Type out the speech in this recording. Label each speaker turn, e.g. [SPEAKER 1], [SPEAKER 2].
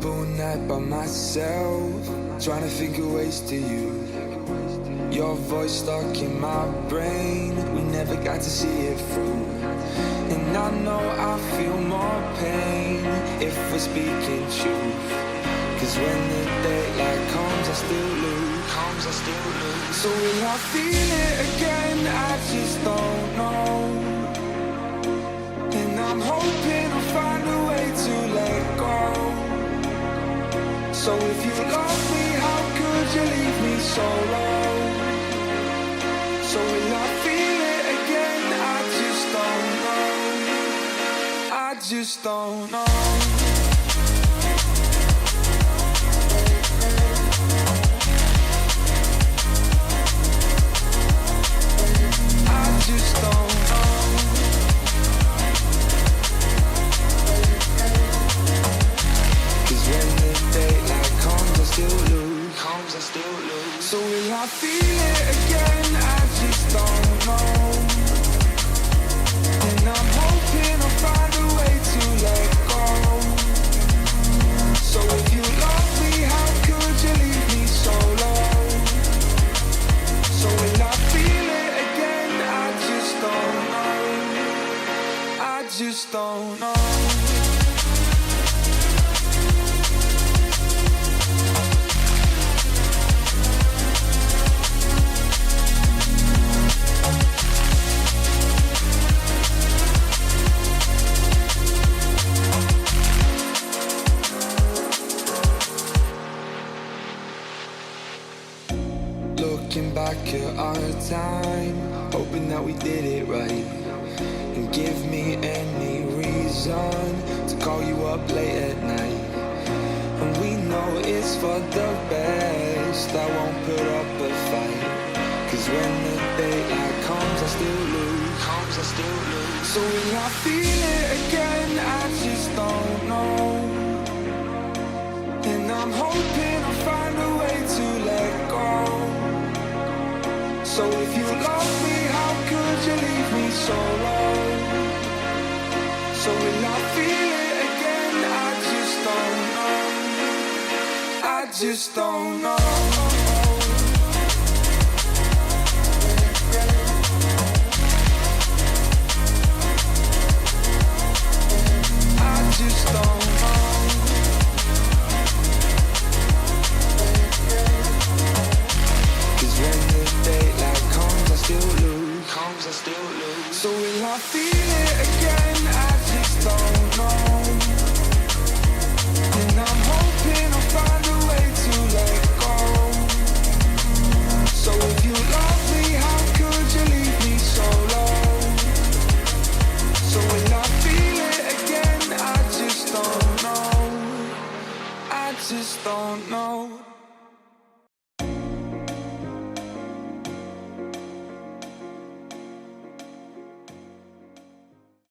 [SPEAKER 1] up all night by myself, trying to think of ways to you. Your voice stuck in my brain, we never got to see it through. And I know I feel more pain if we're speaking truth. Cause when the daylight comes I still lose. So will I feel it again? I just don't know. And I'm hoping I'll find a way to let go. So if you love me, how could you leave me so low? So will I feel it again? I just don't know. I just don't know. Just don't know. Cause when the daylight comes I still lose. So will I feel it again? I just don't know. And I'm hoping I'll find a way to let go. So if you love me, how could you leave me so low? So will I feel it again? I just don't know. I just don't know. Looking back at our time, hoping that we did it right. And give me any reason to call you up late at night. And we know it's for the best, I won't put up a fight. Cause when the daylight comes I still lose. So will I feel it again? I just don't know. And I'm hoping I'll find a way to let go. So if you love me, how could you leave me so low? So will I feel it again? I just don't know. I just don't know. I just don't know. Cause when the daylight comes I still lose. So will I feel it again? I just don't know. And I'm hoping I'll find a way to let go. So if you love me, how could you leave me so low? So will I feel it again? I just don't know. I just don't know.